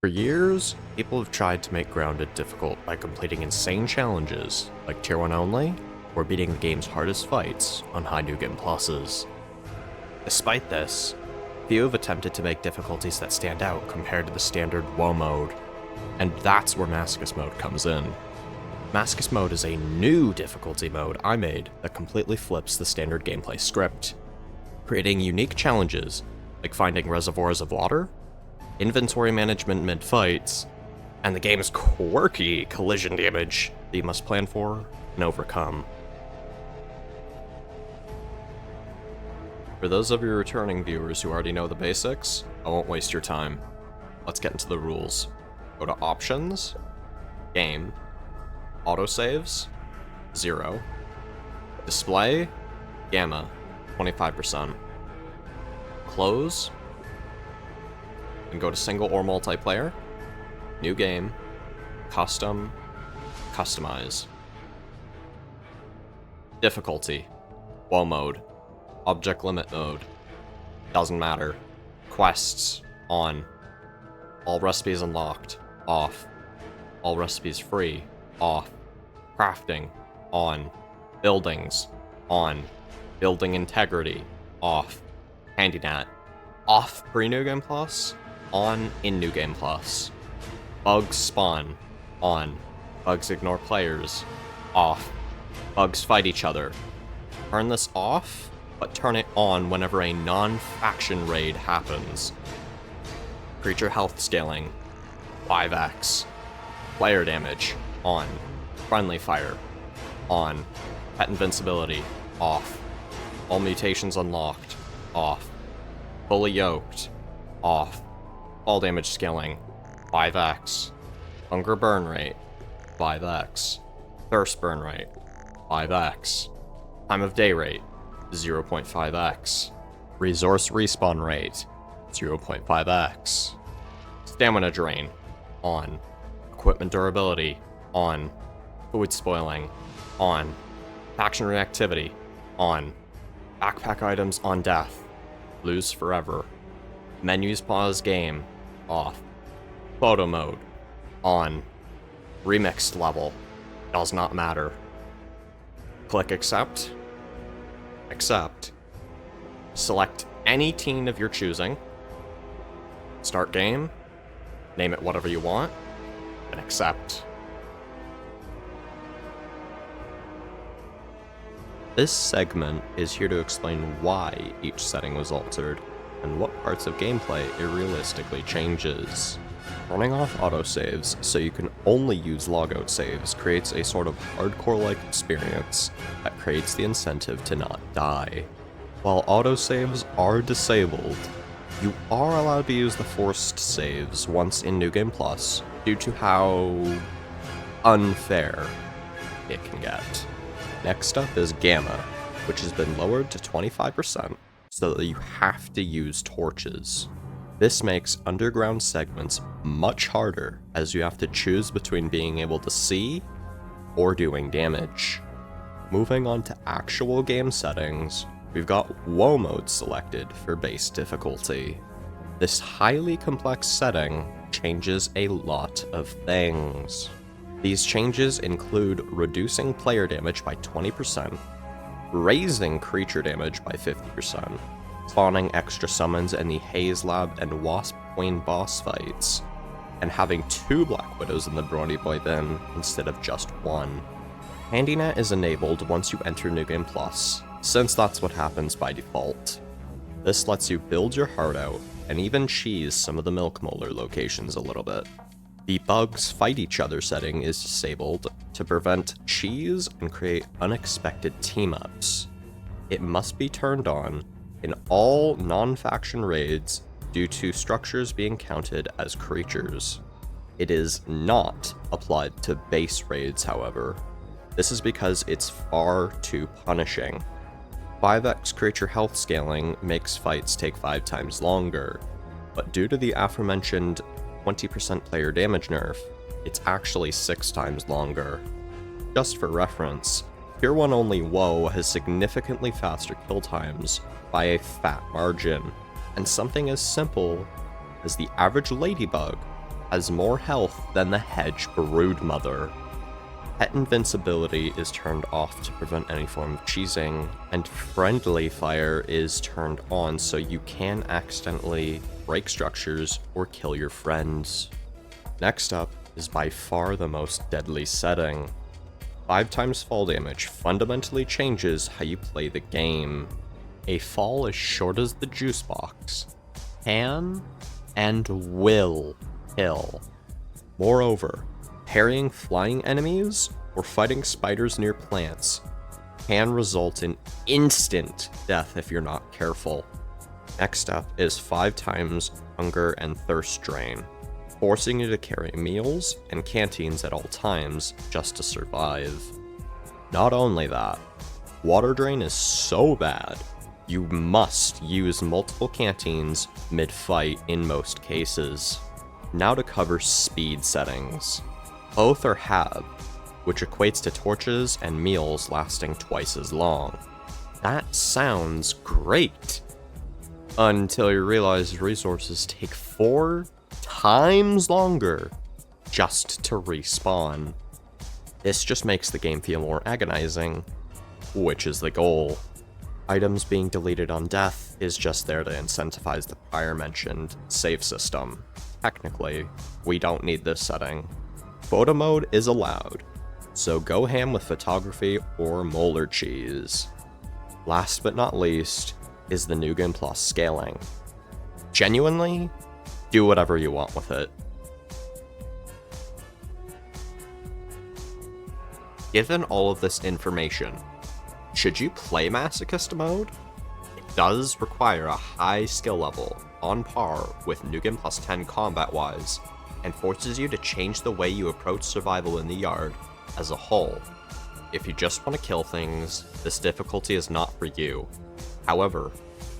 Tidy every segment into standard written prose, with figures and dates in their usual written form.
For years, people have tried to make Grounded difficult by completing insane challenges, like Tier 1 only, or beating the game's hardest fights on high New Game Pluses. Despite this, few have attempted to make difficulties that stand out compared to the standard Woah mode, and that's where Masochist Mode comes in. Masochist Mode is a new difficulty mode I made that completely flips the standard gameplay script, creating unique challenges like finding reservoirs of water, inventory management mid-fights, and the game's quirky collision damage that you must plan for and overcome. For those of you returning viewers who already know the basics, I won't waste your time. Let's get into the rules. Go to Options, Game, Autosaves, 0, Display, Gamma, 25%. Close, and go to Single or Multiplayer, New Game, Custom, Customize. Difficulty, Woah mode, Object Limit mode, doesn't matter. Quests, on. All recipes unlocked, off. All recipes free, off. Crafting, on. Buildings, on. Building integrity, off. HandyNat, off pre-New Game Plus, on in New Game Plus. Bugs spawn, on. Bugs ignore players, off. Bugs fight each other. Turn this off, but turn it on whenever a non-faction raid happens. Creature health scaling, 5x. Player damage, on. Friendly fire, on. Pet invincibility, off. All mutations unlocked, off. Fully yoked, off. All damage scaling, 5x. Hunger burn rate, 5x. Thirst burn rate, 5x. Time of day rate, 0.5x. Resource respawn rate, 0.5x. Stamina drain, on. Equipment durability, on. Food spoiling, on. Faction reactivity, on. Backpack items on death, lose forever. Menus pause game, off. Photo mode, on. Remixed level, does not matter. Click accept. Accept. Select any team of your choosing. Start game. Name it whatever you want. And accept. This segment is here to explain why each setting was altered, and what parts of gameplay it realistically changes. Turning off autosaves so you can only use logout saves creates a sort of hardcore-like experience that creates the incentive to not die. While autosaves are disabled, you are allowed to use the forced saves once in New Game Plus due to how unfair it can get. Next up is Gamma, which has been lowered to 25% so that you have to use torches. This makes underground segments much harder as you have to choose between being able to see or doing damage. Moving on to actual game settings, we've got Woah mode selected for base difficulty. This highly complex setting changes a lot of things. These changes include reducing player damage by 20%, raising creature damage by 50%, spawning extra summons in the Haze Lab and Wasp Queen boss fights, and having 2 Black Widows in the Brony Boy bin instead of just 1. HandyNat is enabled once you enter New Game Plus, since that's what happens by default. This lets you build your heart out, and even cheese some of the Milk Molar locations a little bit. The Bugs Fight Each Other setting is disabled to prevent cheese and create unexpected team-ups. It must be turned on in all non-faction raids due to structures being counted as creatures. It is not applied to base raids, however. This is because it's far too punishing. 5x creature health scaling makes fights take 5 times longer, but due to the aforementioned 20% player damage nerf, it's actually 6 times longer. Just for reference, Tier 1 only Woah has significantly faster kill times by a fat margin, and something as simple as the average Ladybug has more health than the Hedge Broodmother. Pet invincibility is turned off to prevent any form of cheesing, and friendly fire is turned on so you can accidentally break structures or kill your friends. Next up is by far the most deadly setting. 5 times fall damage fundamentally changes how you play the game. A fall as short as the juice box can and will kill. Moreover, parrying flying enemies or fighting spiders near plants can result in instant death if you're not careful. Next up is 5 times hunger and thirst drain, forcing you to carry meals and canteens at all times just to survive. Not only that, water drain is so bad, you must use multiple canteens mid-fight in most cases. Now to cover speed settings. Both are halved, which equates to torches and meals lasting twice as long. That sounds great! Until you realize resources take 4 times longer just to respawn. This just makes the game feel more agonizing, which is the goal. Items being deleted on death is just there to incentivize the prior mentioned save system. Technically, we don't need this setting. Photo mode is allowed, so go ham with photography or molar cheese. Last but not least is the New Game Plus scaling. Genuinely, do whatever you want with it. Given all of this information, should you play Masochist Mode? It does require a high skill level, on par with New Game Plus 10 combat-wise, and forces you to change the way you approach survival in the yard as a whole. If you just want to kill things, this difficulty is not for you. However,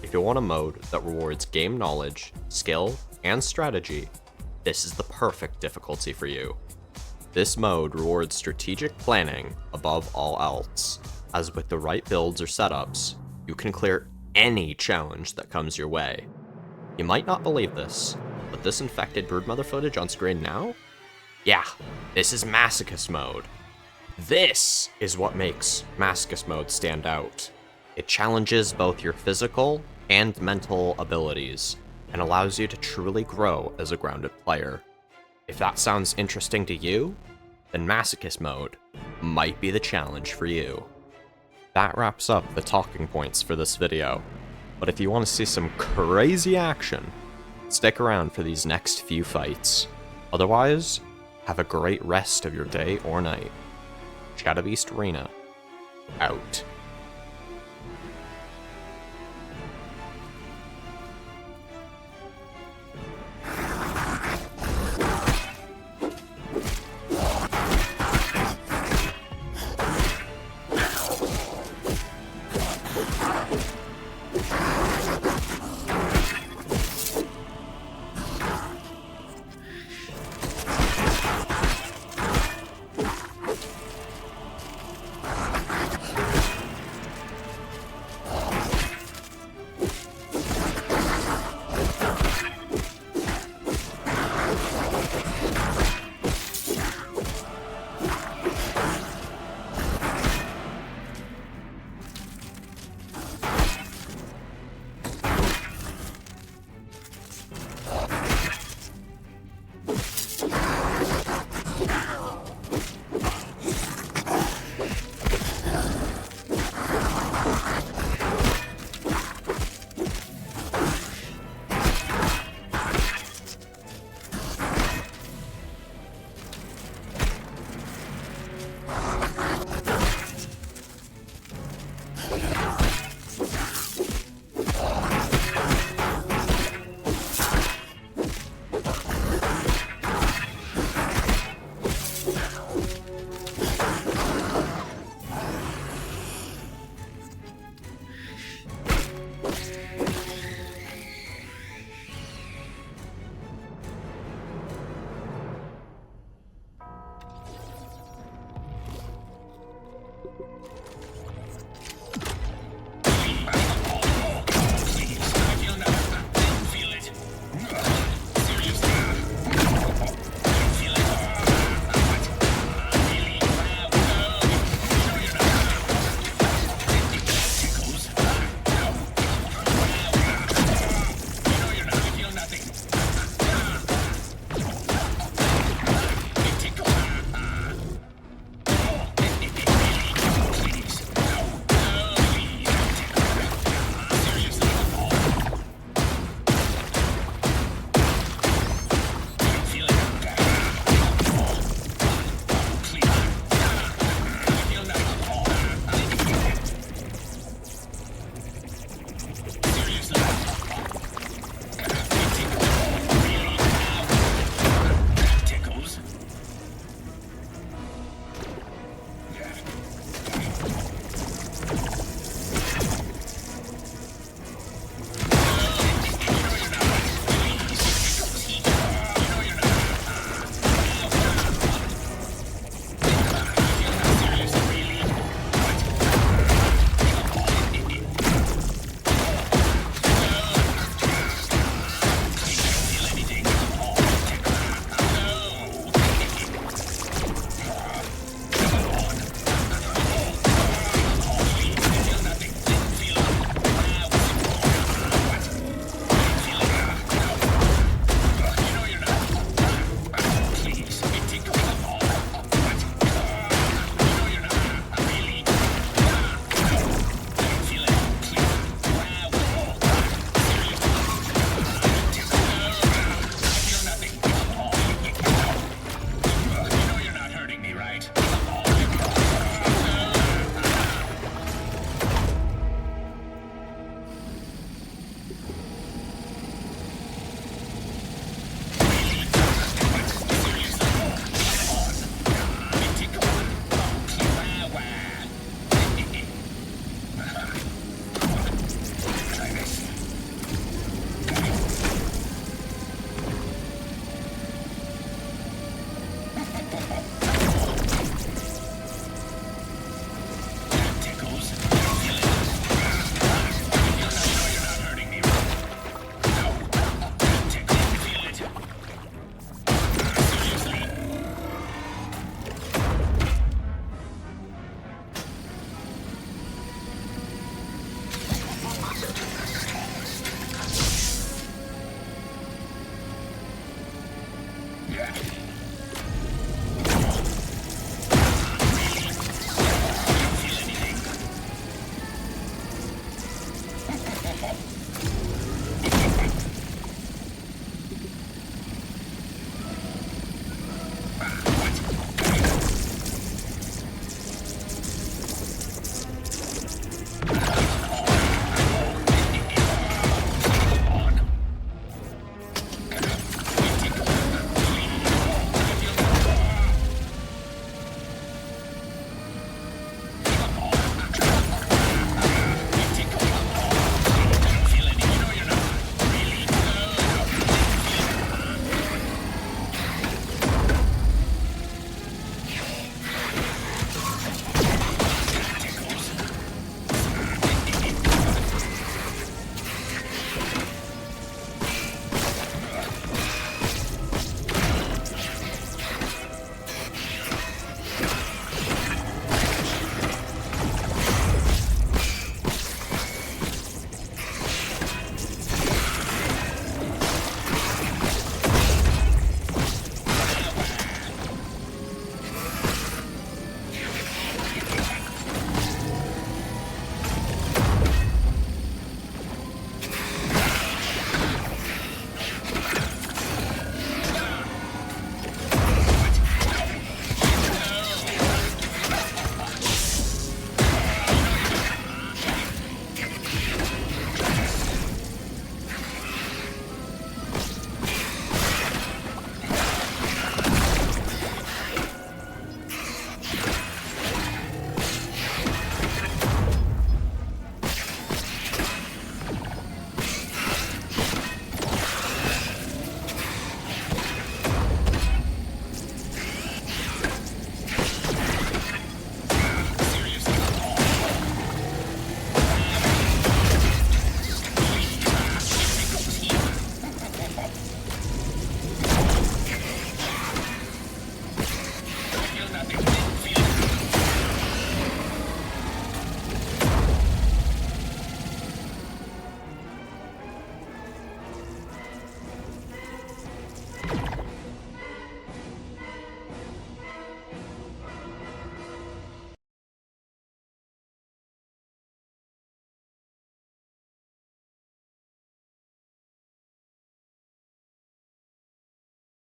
if you want a mode that rewards game knowledge, skill, and strategy, this is the perfect difficulty for you. This mode rewards strategic planning above all else, as with the right builds or setups, you can clear any challenge that comes your way. You might not believe this, but this infected broodmother footage on screen now? Yeah, this is Masochist Mode. This is what makes Masochist Mode stand out. It challenges both your physical and mental abilities, and allows you to truly grow as a grounded player. If that sounds interesting to you, then Masochist Mode might be the challenge for you. That wraps up the talking points for this video, but if you want to see some crazy action, stick around for these next few fights. Otherwise, have a great rest of your day or night. Shadow Beast Arena, out.